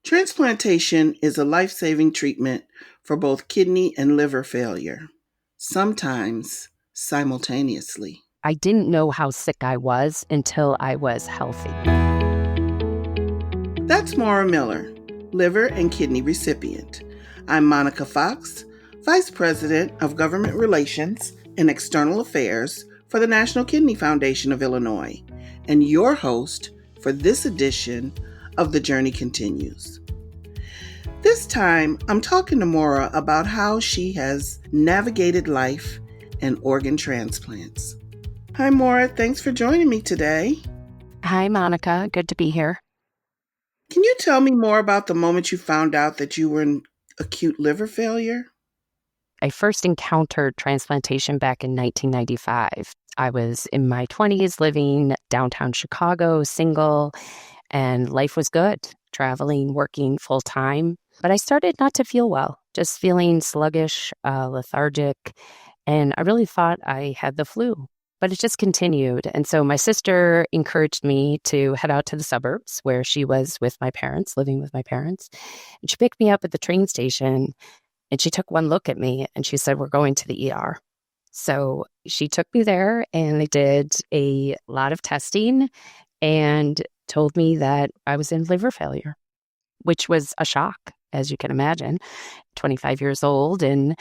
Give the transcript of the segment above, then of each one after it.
Transplantation is a life-saving treatment for both kidney and liver failure, sometimes simultaneously. I didn't know how sick I was until I was healthy. That's Moira Miller, liver and kidney recipient. I'm Monica Fox, Vice President of Government Relations and External Affairs for the National Kidney Foundation of Illinois, and your host for this edition of The Journey Continues. This time, I'm talking to Moira about how she has navigated life and organ transplants. Hi, Moira. Thanks for joining me today. Hi, Monica. Good to be here. Can you tell me more about the moment you found out that you were in acute liver failure? I first encountered transplantation back in 1995. I was in my 20s, living downtown Chicago, single, and life was good, traveling, working full time. But I started not to feel well, just feeling sluggish, lethargic, and I really thought I had the flu. But it just continued. And so my sister encouraged me to head out to the suburbs where she was with my parents, living with my parents. And she picked me up at the train station and she took one look at me and she said, "We're going to the ER." So she took me there and they did a lot of testing and told me that I was in liver failure, which was a shock, as you can imagine, 25 years old and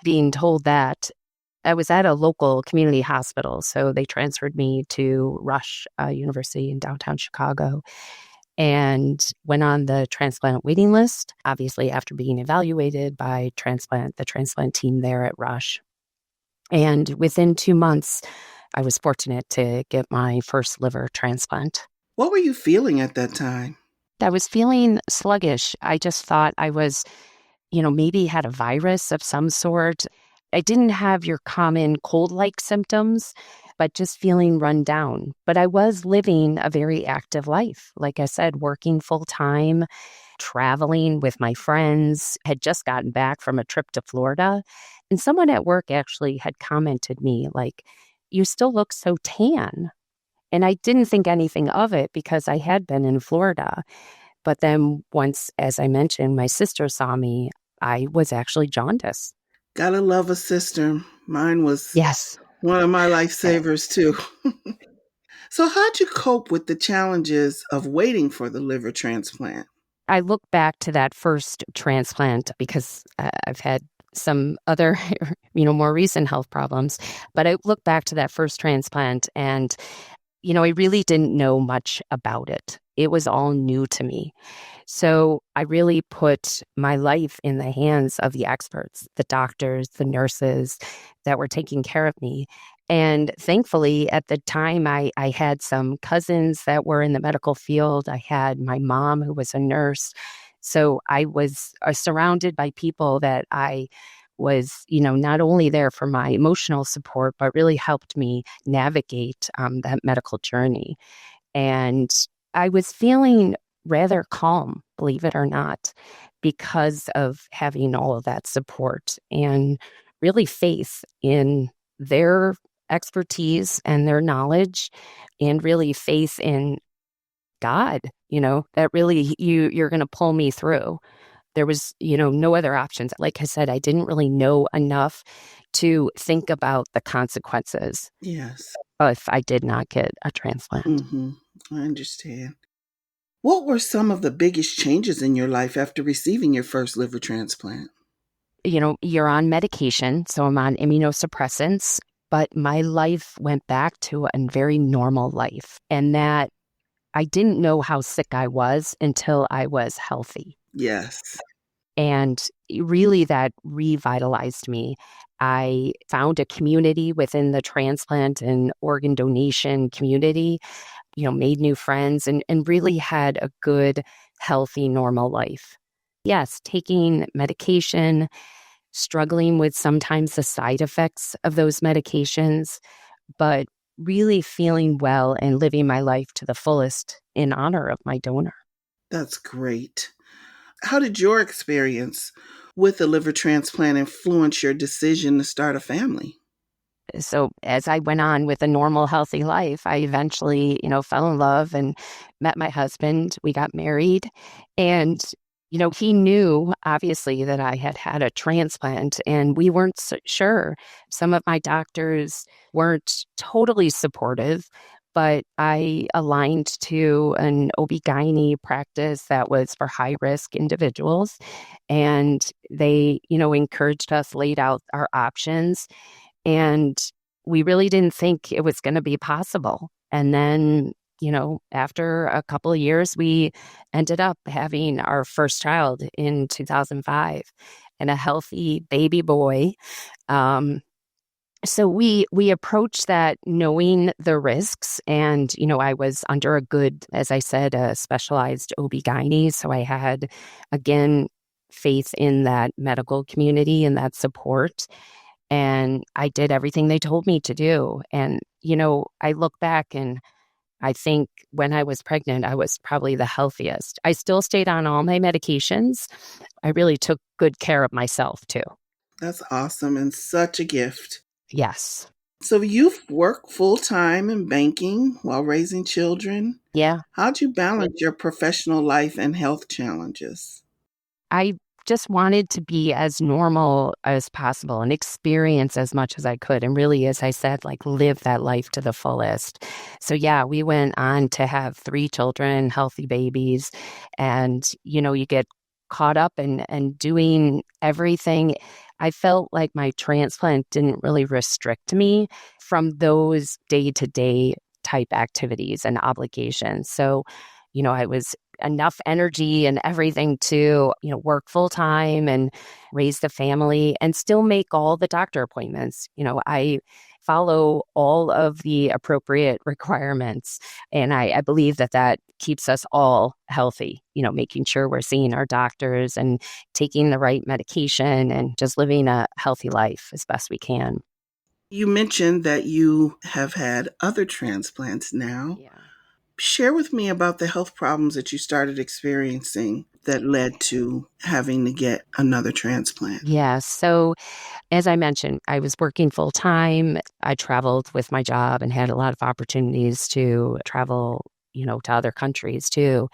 being told that. I was at a local community hospital, so they transferred me to Rush University in downtown Chicago and went on the transplant waiting list, obviously after being evaluated by the transplant team there at Rush. And within 2 months, I was fortunate to get my first liver transplant. What were you feeling at that time? I was feeling sluggish. I just thought I was, maybe had a virus of some sort. I didn't have your common cold-like symptoms, but just feeling run down. But I was living a very active life. Like I said, working full-time, traveling with my friends, had just gotten back from a trip to Florida. And someone at work actually had commented me, like, "You still look so tan." And I didn't think anything of it because I had been in Florida. But then once, as I mentioned, my sister saw me, I was actually jaundiced. Gotta love a sister. Mine was Yes. one of my lifesavers too. So how'd you cope with the challenges of waiting for the liver transplant? I look back to that first transplant because I've had some other, more recent health problems. But I look back to that first transplant and, I really didn't know much about it. It was all new to me. So I really put my life in the hands of the experts, the doctors, the nurses that were taking care of me. And thankfully, at the time, I had some cousins that were in the medical field. I had my mom, who was a nurse. So I was surrounded by people that I was, not only there for my emotional support, but really helped me navigate that medical journey. And I was feeling rather calm, believe it or not, because of having all of that support and really faith in their expertise and their knowledge and really faith in God, that really you're going to pull me through. There was, no other options. Like I said, I didn't really know enough to think about the consequences. Yes. If I did not get a transplant. Mm-hmm. I understand. What were some of the biggest changes in your life after receiving your first liver transplant? You're on medication, so I'm on immunosuppressants, but my life went back to a very normal life. And that I didn't know how sick I was until I was healthy. Yes. And really that revitalized me. I found a community within the transplant and organ donation community, made new friends and really had a good, healthy, normal life. Yes, taking medication, struggling with sometimes the side effects of those medications, but really feeling well and living my life to the fullest in honor of my donor. That's great. How did your experience with the liver transplant influence your decision to start a family? So as I went on with a normal, healthy life, I eventually, fell in love and met my husband. We got married. And He knew obviously that I had had a transplant and we weren't sure. Some of my doctors weren't totally supportive, but I aligned to an OB-GYN practice that was for high risk individuals. And they, encouraged us, laid out our options. And we really didn't think it was going to be possible. And then, after a couple of years, we ended up having our first child in 2005 and a healthy baby boy. So we approached that knowing the risks. And, I was under a good, as I said, a specialized OB-GYN. So I had, again, faith in that medical community and that support. And I did everything they told me to do. And, I look back and I think when I was pregnant, I was probably the healthiest. I still stayed on all my medications. I really took good care of myself too. That's awesome and such a gift. Yes. So you've worked full time in banking while raising children. Yeah. How'd you balance your professional life and health challenges? I just wanted to be as normal as possible and experience as much as I could. And really, as I said, like live that life to the fullest. So yeah, we went on to have 3 children, healthy babies. And, you get caught up and doing everything. I felt like my transplant didn't really restrict me from those day-to-day type activities and obligations. So, I was enough energy and everything to, work full time and raise the family and still make all the doctor appointments. I follow all of the appropriate requirements. And I believe that keeps us all healthy, making sure we're seeing our doctors and taking the right medication and just living a healthy life as best we can. You mentioned that you have had other transplants now. Yeah. Share with me about the health problems that you started experiencing that led to having to get another transplant. Yeah. So as I mentioned, I was working full time. I traveled with my job and had a lot of opportunities to travel, to other countries too.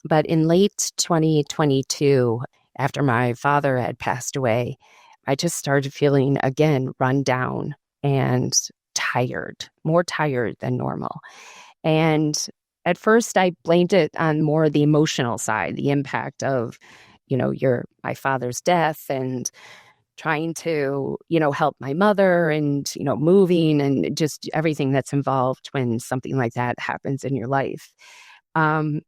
But in late 2022, after my father had passed away, I just started feeling again run down and tired, more tired than normal. And at first, I blamed it on more the emotional side, the impact of, my father's death and trying to, help my mother and, moving and just everything that's involved when something like that happens in your life. Um,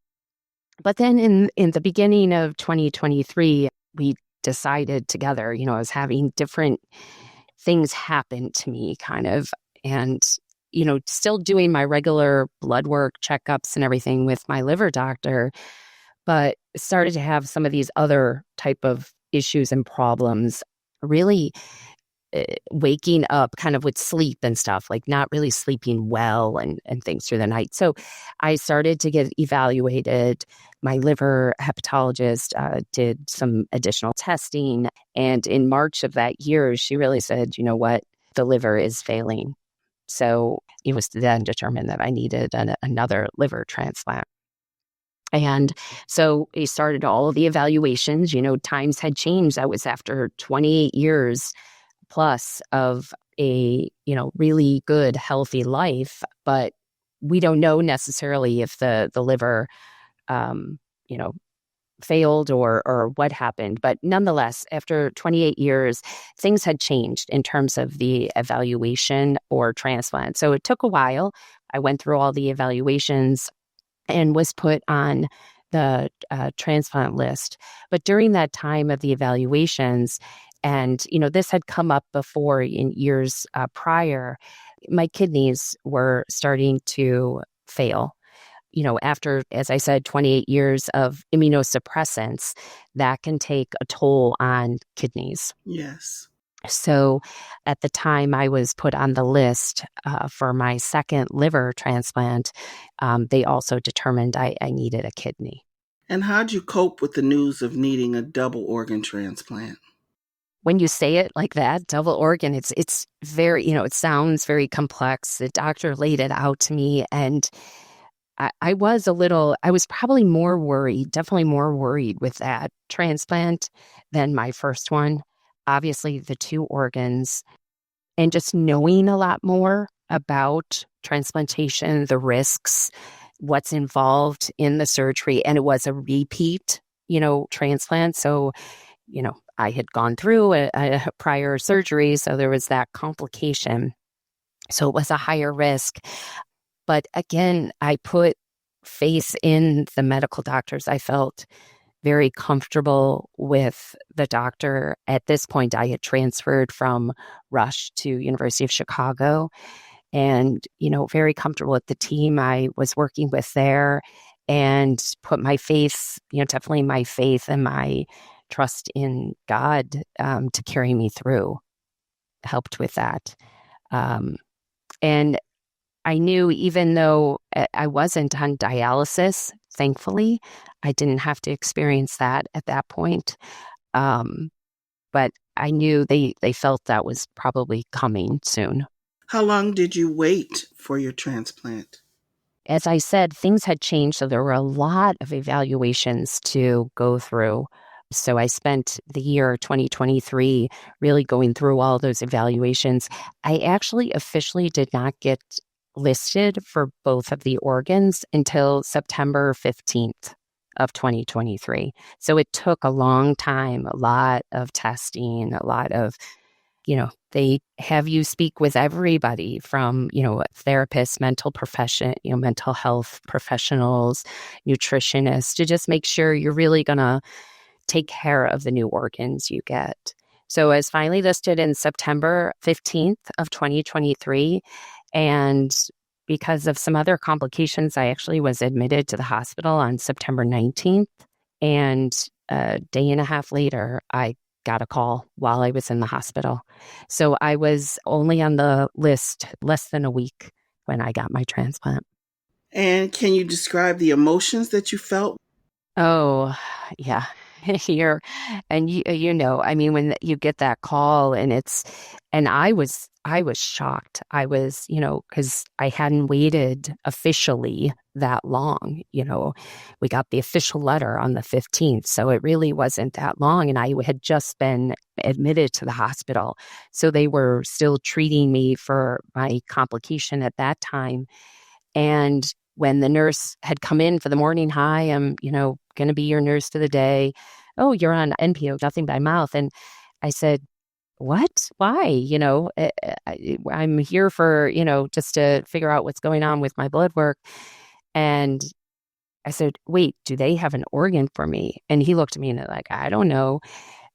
but then in the beginning of 2023, we decided together, I was having different things happen to me kind of, and, still doing my regular blood work checkups and everything with my liver doctor, but started to have some of these other type of issues and problems, really waking up kind of with sleep and stuff, like not really sleeping well and things through the night. So I started to get evaluated. My liver hepatologist did some additional testing. And in March of that year, she really said, you know what, the liver is failing. So it was then determined that I needed another liver transplant. And so we started all of the evaluations. Times had changed. That was after 28 years plus of a, really good, healthy life. But we don't know necessarily if the liver, um, you know, failed or what happened. But nonetheless, after 28 years, things had changed in terms of the evaluation or transplant. So it took a while. I went through all the evaluations and was put on the transplant list. But during that time of the evaluations, and this had come up before in years prior, my kidneys were starting to fail. After, as I said, 28 years of immunosuppressants, that can take a toll on kidneys. Yes. So at the time I was put on the list for my second liver transplant, they also determined I needed a kidney. And how'd you cope with the news of needing a double organ transplant? When you say it like that, double organ, it's very, it sounds very complex. The doctor laid it out to me, and I was probably more worried, definitely more worried with that transplant than my first one. Obviously, the two organs and just knowing a lot more about transplantation, the risks, what's involved in the surgery. And it was a repeat, transplant. So, I had gone through a prior surgery. So there was that complication. So it was a higher risk. But again, I put faith in the medical doctors. I felt very comfortable with the doctor. At this point, I had transferred from Rush to University of Chicago and, very comfortable with the team I was working with there and put my faith, definitely my faith and my trust in God to carry me through, helped with that. And I knew even though I wasn't on dialysis, thankfully, I didn't have to experience that at that point. But I knew they felt that was probably coming soon. How long did you wait for your transplant? As I said, things had changed, so there were a lot of evaluations to go through. So I spent the year 2023 really going through all those evaluations. I actually officially did not get listed for both of the organs until September 15th of 2023. So it took a long time, a lot of testing, a lot of, they have you speak with everybody from, therapists, mental health professionals, nutritionists to just make sure you're really going to take care of the new organs you get. So I was finally listed in September 15th of 2023. And because of some other complications, I actually was admitted to the hospital on September 19th. And a day and a half later, I got a call while I was in the hospital. So I was only on the list less than a week when I got my transplant. And can you describe the emotions that you felt? Oh, yeah. Here. And I mean, when you get that call and I was shocked. I was, because I hadn't waited officially that long. We got the official letter on the 15th. So it really wasn't that long. And I had just been admitted to the hospital. So they were still treating me for my complication at that time. And when the nurse had come in for the morning, hi, I'm, going to be your nurse for the day. Oh, you're on NPO, nothing by mouth. And I said, what? Why? I'm here for, just to figure out what's going on with my blood work. And I said, wait, do they have an organ for me? And he looked at me and like, I don't know.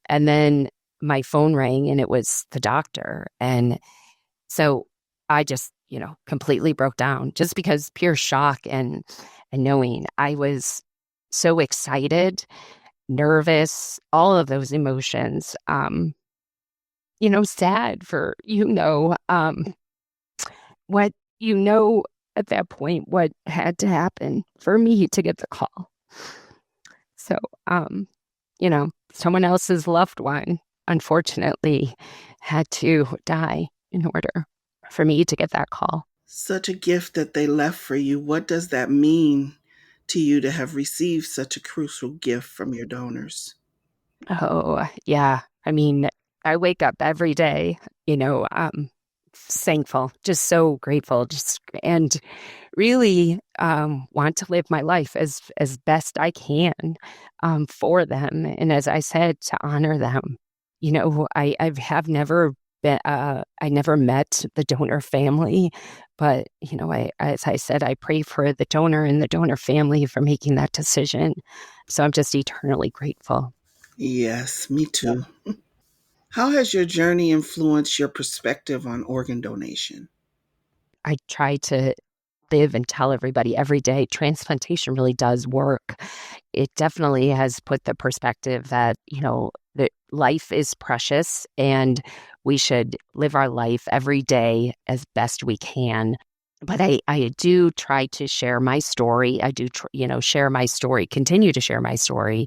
And then my phone rang and it was the doctor. And so I just, completely broke down just because pure shock and knowing I was so excited, nervous, all of those emotions, sad for, what, at that point, what had to happen for me to get the call. So, someone else's loved one, unfortunately, had to die in order for me to get that call. Such a gift that they left for you. What does that mean to you to have received such a crucial gift from your donors? Oh, yeah. I mean, I wake up every day, thankful, just so grateful, and really want to live my life as best I can for them. And as I said, to honor them. I have never been, I never met the donor family, but, as I said, I pray for the donor and the donor family for making that decision. So I'm just eternally grateful. Yes, me too. How has your journey influenced your perspective on organ donation? I try to live and tell everybody every day, transplantation really does work. It definitely has put the perspective that, that life is precious and we should live our life every day as best we can. But I do try to share my story. I do, share my story, continue to share my story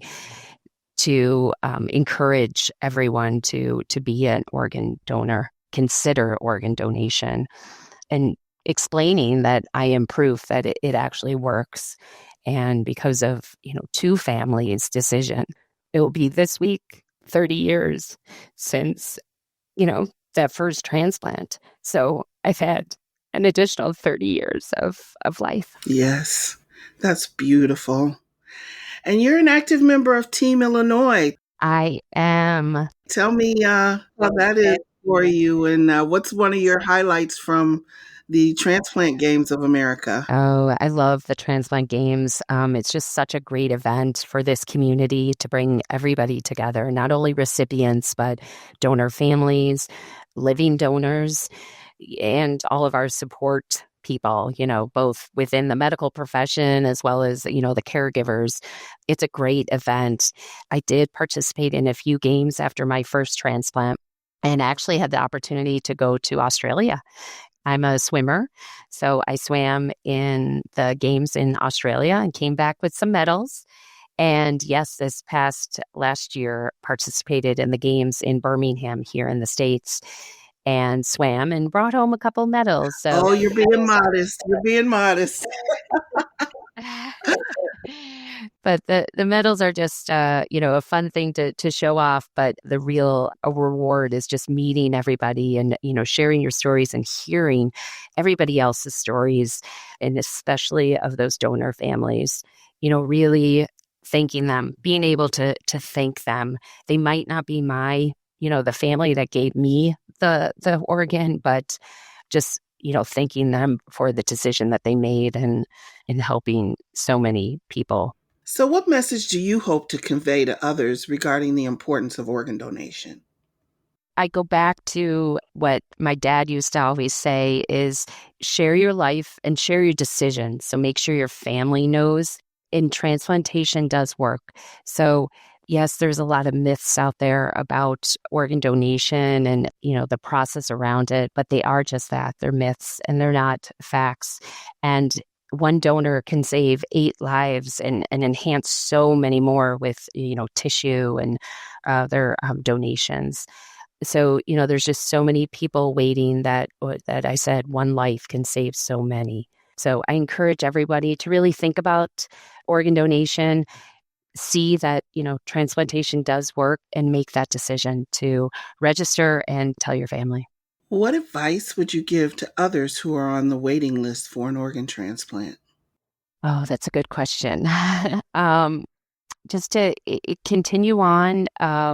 to encourage everyone to be an organ donor, consider organ donation. And explaining that I am proof that it actually works. And because of, two families' decision, it will be this week, 30 years since, that first transplant. So I've had an additional 30 years of life. Yes, that's beautiful. And you're an active member of Team Illinois. I am. Tell me how that is for you, and what's one of your highlights from the Transplant Games of America? Oh, I love the transplant games. It's just such a great event for this community to bring everybody together, not only recipients, but donor families, living donors, and all of our support people, both within the medical profession as well as, the caregivers. It's a great event. I did participate in a few games after my first transplant and actually had the opportunity to go to Australia. I'm a swimmer, so I swam in the games in Australia and came back with some medals. And yes, last year, participated in the games in Birmingham here in the States and swam and brought home a couple medals. So, Oh, you're being modest. You're being modest. but the medals are just, a fun thing to show off. But the real reward is just meeting everybody and, sharing your stories and hearing everybody else's stories, and especially of those donor families, really thanking them, being able to thank them. They might not be my, the family that gave me the organ, but just, thanking them for the decision that they made and helping so many people. So, what message do you hope to convey to others regarding the importance of organ donation? I go back to what my dad used to always say is share your life and share your decisions. So make sure your family knows. And transplantation does work. So yes, there's a lot of myths out there about organ donation and, the process around it, but they are just that. They're myths and they're not facts. And one donor can save 8 lives and enhance so many more with, tissue and their donations. So, there's just so many people waiting that I said one life can save so many. So I encourage everybody to really think about organ donation, see that, transplantation does work, and make that decision to register and tell your family. What advice would you give to others who are on the waiting list for an organ transplant? Oh, that's a good question. Just to continue on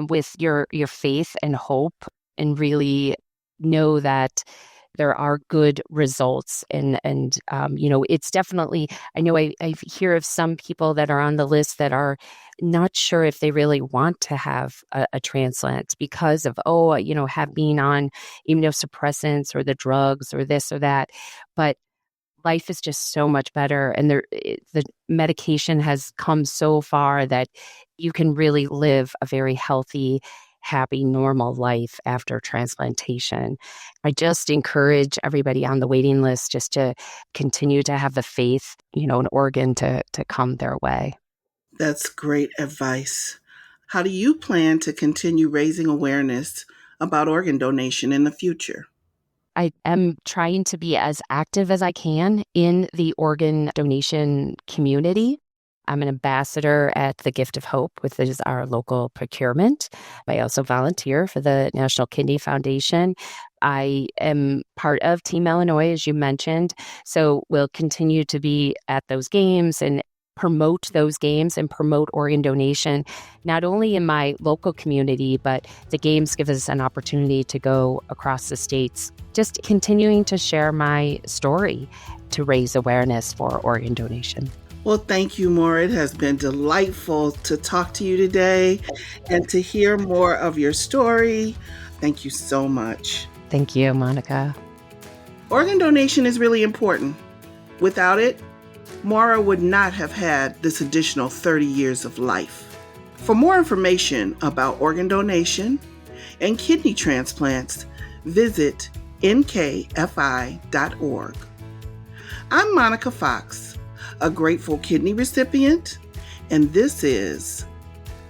with your faith and hope, and really know that there are good results. And it's definitely, I know I hear of some people that are on the list that are not sure if they really want to have a transplant because of, have been on immunosuppressants or the drugs or this or that. But life is just so much better. And the medication has come so far that you can really live a very healthy, happy, normal life after transplantation. I just encourage everybody on the waiting list just to continue to have the faith, an organ to come their way. That's great advice. How do you plan to continue raising awareness about organ donation in the future? I am trying to be as active as I can in the organ donation community. I'm an ambassador at the Gift of Hope, which is our local procurement. I also volunteer for the National Kidney Foundation. I am part of Team Illinois, as you mentioned, so we'll continue to be at those games and promote those games and promote organ donation, not only in my local community, but the games give us an opportunity to go across the states, just continuing to share my story to raise awareness for organ donation. Well, thank you, Moira. It has been delightful to talk to you today and to hear more of your story. Thank you so much. Thank you, Monica. Organ donation is really important. Without it, Moira would not have had this additional 30 years of life. For more information about organ donation and kidney transplants, visit nkfi.org. I'm Monica Fox, a grateful kidney recipient, and this is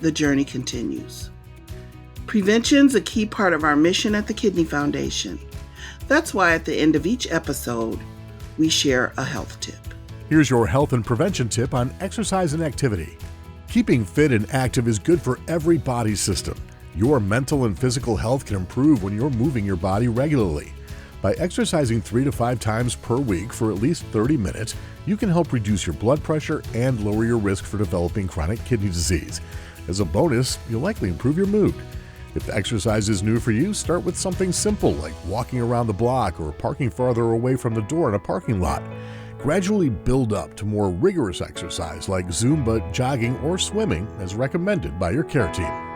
The Journey Continues. Prevention's a key part of our mission at the Kidney Foundation. That's why at the end of each episode, we share a health tip. Here's your health and prevention tip on exercise and activity. Keeping fit and active is good for every body system. Your mental and physical health can improve when you're moving your body regularly. By exercising 3 to 5 times per week for at least 30 minutes, you can help reduce your blood pressure and lower your risk for developing chronic kidney disease. As a bonus, you'll likely improve your mood. If exercise is new for you, start with something simple like walking around the block or parking farther away from the door in a parking lot. Gradually build up to more rigorous exercise like Zumba, jogging, or swimming as recommended by your care team.